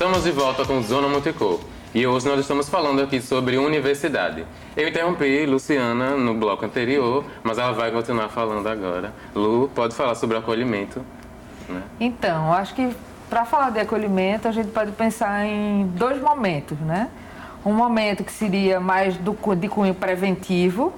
Estamos de volta com Zona Multicor e hoje nós estamos falando aqui sobre universidade. Eu interrompi Luciana no bloco anterior, mas ela vai continuar falando agora. Lu, pode falar sobre acolhimento, né? Então, acho que para falar de acolhimento, a gente pode pensar em dois momentos, né? Um momento que seria mais de cunho preventivo,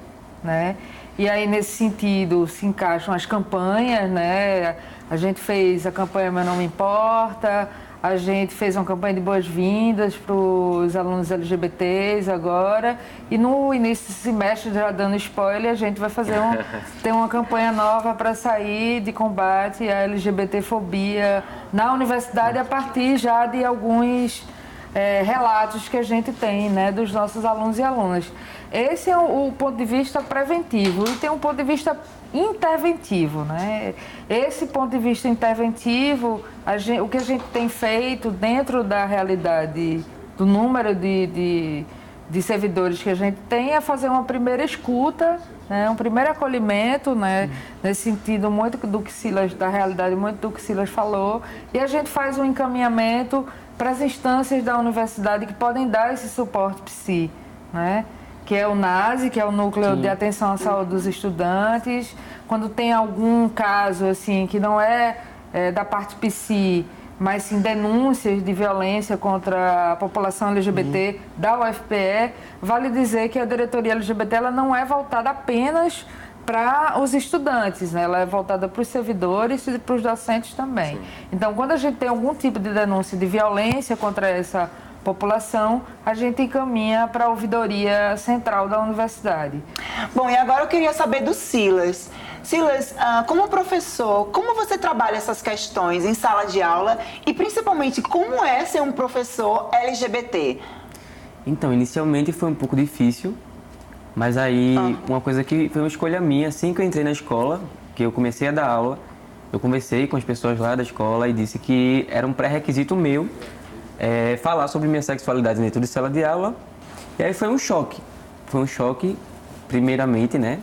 né? E aí, nesse sentido, se encaixam as campanhas, né? A gente fez a campanha Meu Nome Importa, a gente fez uma campanha de boas-vindas para os alunos LGBTs agora. E no início do semestre, já dando spoiler, a gente vai fazer tem uma campanha nova para sair de combate à LGBTfobia na universidade a partir já de alguns relatos que a gente tem, né, dos nossos alunos e alunas. Esse é o ponto de vista preventivo e tem um ponto de vista interventivo, né? Esse ponto de vista interventivo, o que a gente tem feito dentro da realidade do número de servidores que a gente tem é fazer uma primeira escuta, né? Um primeiro acolhimento, né? Nesse sentido, muito do que Silas, da realidade, muito do que Silas falou, e a gente faz um encaminhamento para as instâncias da universidade que podem dar esse suporte psi, né? Que é o NASE, que é o Núcleo de Atenção à Saúde dos Estudantes. Quando tem algum caso assim que não é da parte psi, mas sim denúncias de violência contra a população LGBT da UFPE, vale dizer que a diretoria LGBT ela não é voltada apenas para os estudantes, né? Ela é voltada para os servidores e para os docentes também. Sim. Então, quando a gente tem algum tipo de denúncia de violência contra essa população, a gente encaminha para a ouvidoria central da universidade. Bom, e agora eu queria saber do Silas. Silas, como professor, como você trabalha essas questões em sala de aula e principalmente como é ser um professor LGBT? Então, inicialmente foi um pouco difícil, mas aí uma coisa que foi uma escolha minha, assim que eu entrei na escola, que eu comecei a dar aula, eu conversei com as pessoas lá da escola e disse que era um pré-requisito meu falar sobre minha sexualidade dentro de sala de aula. E aí foi um choque. Foi um choque, primeiramente, né?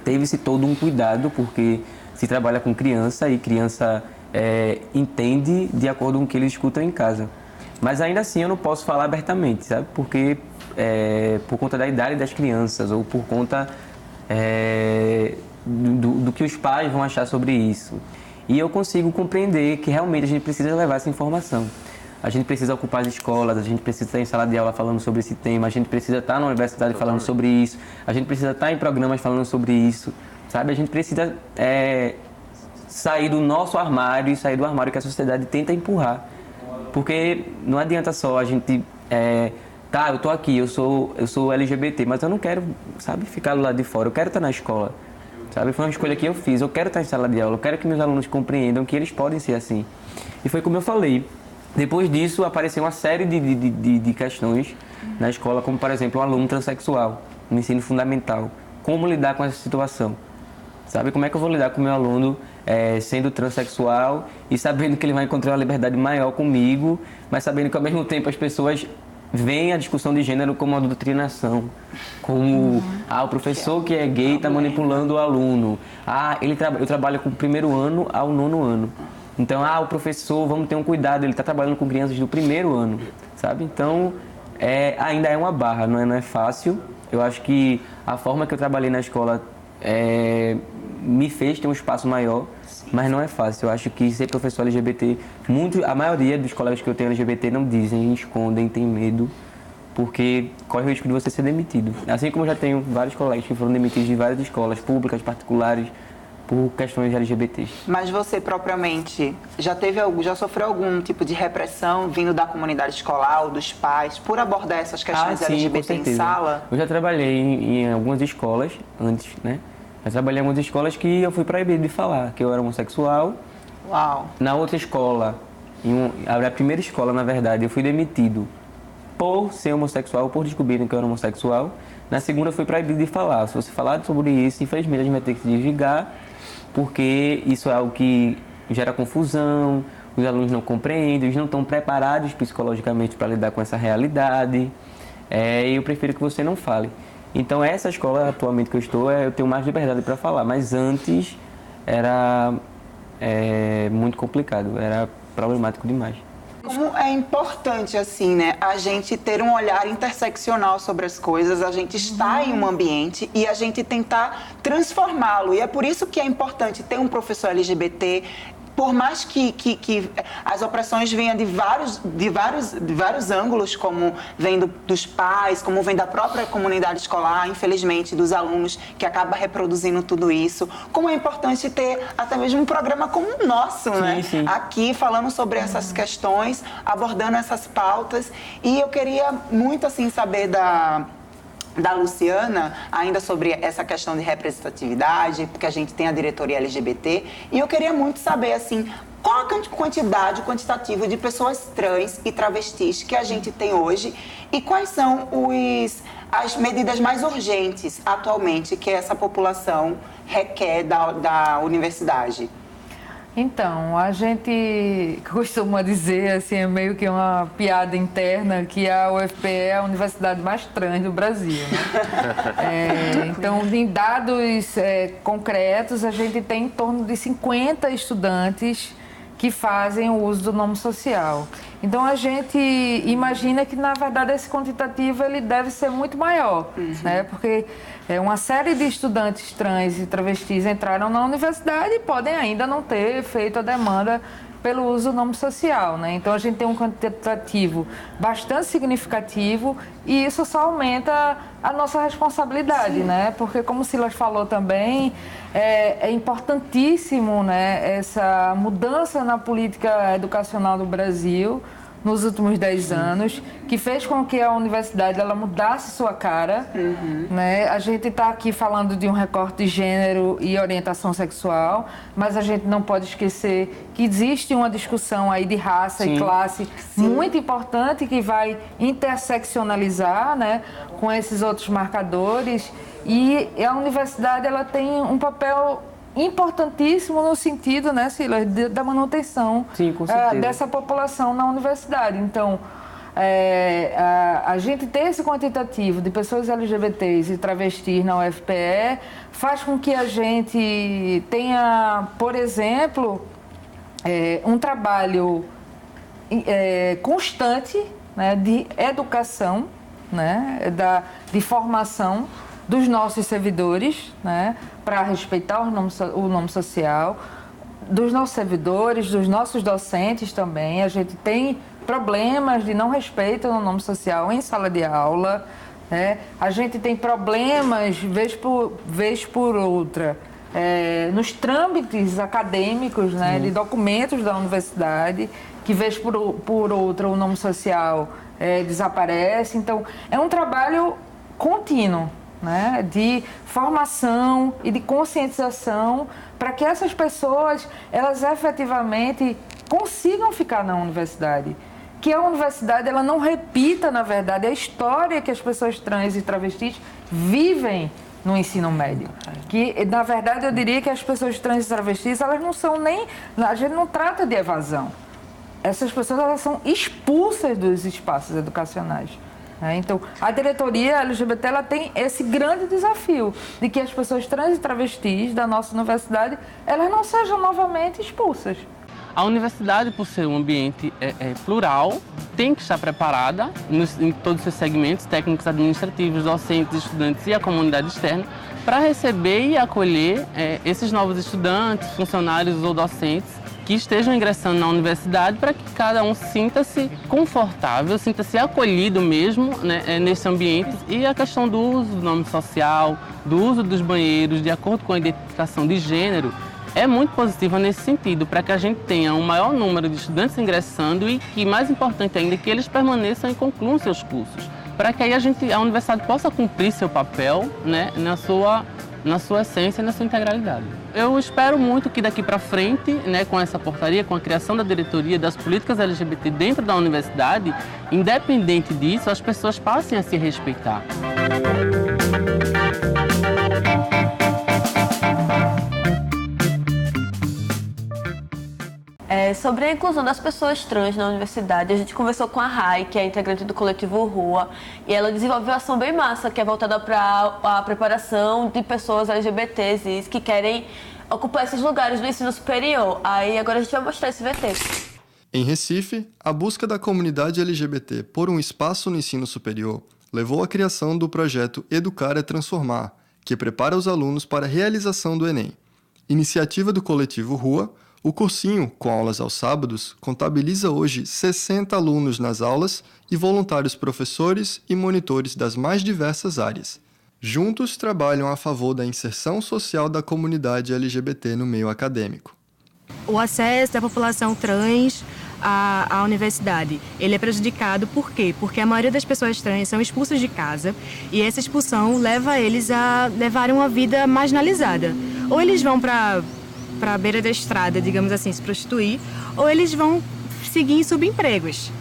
Teve-se todo um cuidado, porque se trabalha com criança e criança entende de acordo com o que eles escutam em casa. Mas ainda assim eu não posso falar abertamente, sabe? Porque por conta da idade das crianças ou por conta do que os pais vão achar sobre isso. E eu consigo compreender que realmente a gente precisa levar essa informação. A gente precisa ocupar as escolas, a gente precisa estar em sala de aula falando sobre esse tema, a gente precisa estar na universidade falando sobre isso, a gente precisa estar em programas falando sobre isso, sabe? A gente precisa sair do nosso armário e sair do armário que a sociedade tenta empurrar. Porque não adianta só a gente... eu tô aqui, eu sou LGBT, mas eu não quero, sabe, ficar do lado de fora, eu quero estar na escola. Sabe? Foi uma escolha que eu fiz. Eu quero estar em sala de aula, eu quero que meus alunos compreendam que eles podem ser assim. E foi como eu falei. Depois disso, apareceu uma série de questões na escola, como, por exemplo, um aluno transexual, no ensino fundamental. Como lidar com essa situação? Sabe? Como é que eu vou lidar com o meu aluno sendo transexual e sabendo que ele vai encontrar uma liberdade maior comigo, mas sabendo que, ao mesmo tempo, as pessoas vem a discussão de gênero como uma doutrinação, como o professor que é gay está manipulando o aluno, eu trabalho com o primeiro ano ao 9º ano, então o professor, vamos ter um cuidado, ele está trabalhando com crianças do primeiro ano, sabe? Então ainda é uma barra, não é fácil. Eu acho que a forma que eu trabalhei na escola me fez ter um espaço maior, mas não é fácil. Eu acho que ser professor LGBT, a maioria dos colegas que eu tenho LGBT não dizem, escondem, tem medo, porque corre o risco de você ser demitido. Assim como eu já tenho vários colegas que foram demitidos de várias escolas públicas, particulares, por questões LGBTs. Mas você propriamente já sofreu algum tipo de repressão vindo da comunidade escolar ou dos pais por abordar essas questões LGBT em sala? Eu já trabalhei em algumas escolas antes, né? Eu trabalhei em algumas escolas que eu fui proibido de falar que eu era homossexual. Uau! Na outra escola, a primeira escola, na verdade, eu fui demitido por ser homossexual, por descobrirem que eu era homossexual. Na segunda, eu fui proibido de falar. Se você falar sobre isso, infelizmente, a gente vai ter que se desligar, porque isso é algo que gera confusão, os alunos não compreendem, eles não estão preparados psicologicamente para lidar com essa realidade. Eu prefiro que você não fale. Então, essa escola atualmente que eu estou, eu tenho mais liberdade para falar, mas antes era muito complicado, era problemático demais. Como é importante, assim, né, a gente ter um olhar interseccional sobre as coisas, a gente estar em um ambiente e a gente tentar transformá-lo. E é por isso que é importante ter um professor LGBT, por mais que as opressões venham de vários ângulos, como vem dos pais, como vem da própria comunidade escolar, infelizmente, dos alunos, que acaba reproduzindo tudo isso. Como é importante ter até mesmo um programa como o nosso, né? Sim. Aqui, falando sobre essas questões, abordando essas pautas. E eu queria muito, assim, saber da Luciana, ainda sobre essa questão de representatividade, porque a gente tem a diretoria LGBT, e eu queria muito saber, assim, qual a quantidade, o quantitativo de pessoas trans e travestis que a gente tem hoje e quais são as medidas mais urgentes atualmente que essa população requer da universidade. Então, a gente costuma dizer, assim, é meio que uma piada interna, que a UFPE é a universidade mais trans do Brasil, né? Então, em dados concretos, a gente tem em torno de 50 estudantes que fazem o uso do nome social. Então, a gente imagina que, na verdade, esse quantitativo ele deve ser muito maior, né? Porque uma série de estudantes trans e travestis entraram na universidade e podem ainda não ter feito a demanda pelo uso do nome social, né? Então, a gente tem um quantitativo bastante significativo e isso só aumenta a nossa responsabilidade, né? Porque, como o Silas falou também, é importantíssimo, né, essa mudança na política educacional do Brasil nos últimos 10 anos, que fez com que a universidade ela mudasse sua cara. Né? A gente está aqui falando de um recorte de gênero e orientação sexual, mas a gente não pode esquecer que existe uma discussão aí de raça e classe muito importante que vai interseccionalizar, né, com esses outros marcadores. E a universidade ela tem um papel importantíssimo no sentido, né, Silas, da manutenção dessa população na universidade. Então, a gente ter esse quantitativo de pessoas LGBTs e travestis na UFPE faz com que a gente tenha, por exemplo, um trabalho constante, né, de educação, né, de formação dos nossos servidores, né, para respeitar o nome social, dos nossos servidores, dos nossos docentes também. A gente tem problemas de não respeito no nome social em sala de aula, né? A gente tem problemas, vez por outra, nos trâmites acadêmicos, né, de documentos da universidade, que vez por outra o nome social desaparece. Então, é um trabalho contínuo, né, de formação e de conscientização para que essas pessoas, elas efetivamente consigam ficar na universidade. Que a universidade ela não repita, na verdade, a história que as pessoas trans e travestis vivem no ensino médio. Que, na verdade, eu diria que as pessoas trans e travestis, elas não são nem... A gente não trata de evasão. Essas pessoas, elas são expulsas dos espaços educacionais. Então, a diretoria LGBT ela tem esse grande desafio de que as pessoas trans e travestis da nossa universidade elas não sejam novamente expulsas. A universidade, por ser um ambiente plural, tem que estar preparada em todos os seus segmentos, técnicos administrativos, docentes, estudantes e a comunidade externa, para receber e acolher esses novos estudantes, funcionários ou docentes que estejam ingressando na universidade, para que cada um sinta-se confortável, sinta-se acolhido mesmo, né, nesse ambiente. E a questão do uso do nome social, do uso dos banheiros, de acordo com a identificação de gênero, é muito positiva nesse sentido, para que a gente tenha um maior número de estudantes ingressando e que, mais importante ainda, que eles permaneçam e concluam seus cursos, para que aí a universidade possa cumprir seu papel, né, na sua essência e na sua integralidade. Eu espero muito que daqui para frente, né, com essa portaria, com a criação da diretoria, das políticas LGBT dentro da universidade, independente disso, as pessoas passem a se respeitar. Sobre a inclusão das pessoas trans na universidade, a gente conversou com a Rai, que é integrante do coletivo Rua, e ela desenvolveu uma ação bem massa, que é voltada para a preparação de pessoas LGBTs que querem ocupar esses lugares do ensino superior. Aí agora a gente vai mostrar esse VT. Em Recife, a busca da comunidade LGBT por um espaço no ensino superior levou à criação do projeto Educar é Transformar, que prepara os alunos para a realização do Enem. Iniciativa do coletivo Rua, o cursinho, com aulas aos sábados, contabiliza hoje 60 alunos nas aulas e voluntários professores e monitores das mais diversas áreas. Juntos trabalham a favor da inserção social da comunidade LGBT no meio acadêmico. O acesso da população trans à universidade, ele é prejudicado por quê? Porque a maioria das pessoas trans são expulsas de casa e essa expulsão leva eles a levarem uma vida marginalizada. Ou eles vão para a beira da estrada, digamos assim, se prostituir, ou eles vão seguir em subempregos.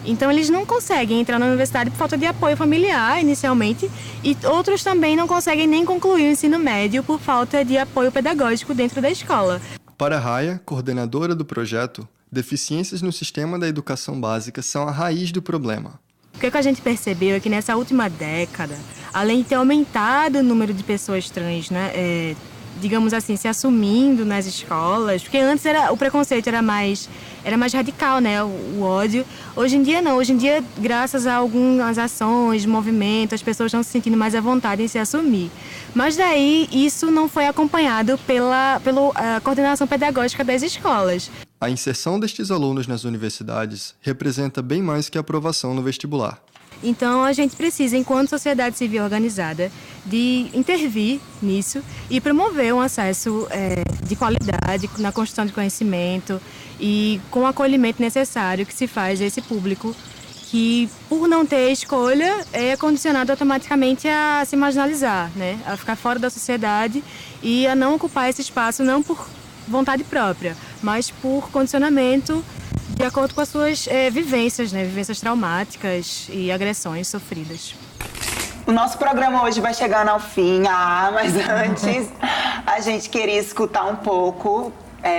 Então, eles não conseguem entrar na universidade por falta de apoio familiar, inicialmente, e outros também não conseguem nem concluir o ensino médio por falta de apoio pedagógico dentro da escola. Para Raya, coordenadora do projeto, deficiências no sistema da educação básica são a raiz do problema. O que a gente percebeu é que nessa última década, além de ter aumentado o número de pessoas trans, né, digamos assim, se assumindo nas escolas, porque antes o preconceito era mais radical, né, o ódio. Hoje em dia não, hoje em dia, graças a algumas ações, movimentos, as pessoas estão se sentindo mais à vontade em se assumir. Mas daí, isso não foi acompanhado pela coordenação pedagógica das escolas. A inserção destes alunos nas universidades representa bem mais que a aprovação no vestibular. Então, a gente precisa, enquanto sociedade civil organizada, de intervir nisso e promover um acesso de qualidade na construção de conhecimento e com o acolhimento necessário que se faz a esse público que, por não ter escolha, é condicionado automaticamente a se marginalizar, né? A ficar fora da sociedade e a não ocupar esse espaço, não por vontade própria, mas por condicionamento de acordo com as suas vivências, né? Vivências traumáticas e agressões sofridas. O nosso programa hoje vai chegando ao fim, mas antes a gente queria escutar um pouco,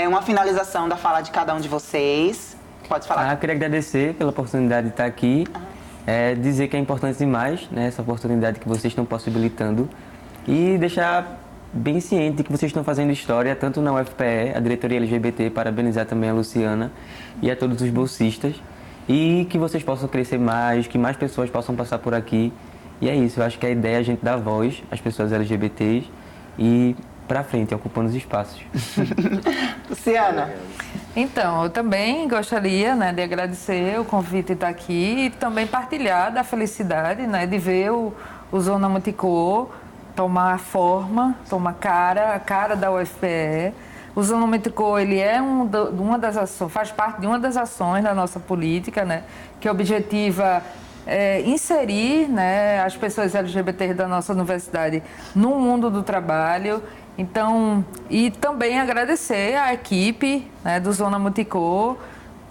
uma finalização da fala de cada um de vocês. Pode falar. Eu queria agradecer pela oportunidade de estar aqui, dizer que é importante demais, né, essa oportunidade que vocês estão possibilitando e deixar bem ciente que vocês estão fazendo história, tanto na UFPE, a diretoria LGBT, parabenizar também a Luciana e a todos os bolsistas, e que vocês possam crescer mais, que mais pessoas possam passar por aqui. E é isso, eu acho que a ideia é a gente dar voz às pessoas LGBTs e para frente, ocupando os espaços. Luciana? Então, eu também gostaria, né, de agradecer o convite de estar aqui e também partilhar da felicidade, né, de ver o Zona Multicor tomar forma, tomar a cara da UFPE. O Zona Multicor, ele é uma das ações, faz parte de uma das ações da nossa política, né, que objetiva inserir, né, as pessoas LGBT da nossa universidade no mundo do trabalho. Então, e também agradecer à equipe, né, do Zona Multicor,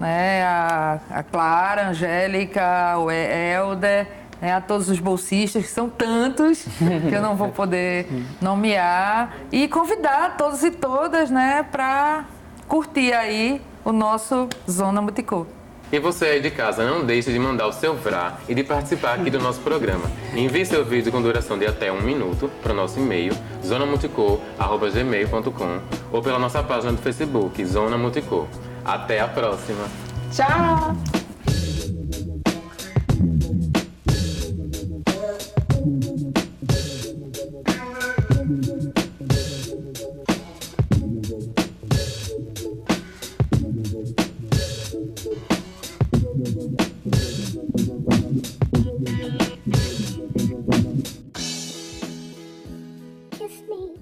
né, a Clara, a Angélica, o Helder, né, a todos os bolsistas, que são tantos, que eu não vou poder nomear, e convidar todos e todas, né, para curtir aí o nosso Zona Multicor. E você aí de casa, não deixe de mandar o seu VRA e de participar aqui do nosso programa. Envie seu vídeo com duração de até 1 minuto para o nosso e-mail, zonamulticor@gmail.com, ou pela nossa página do Facebook, Zona Multicor. Até a próxima! Tchau! Kiss me.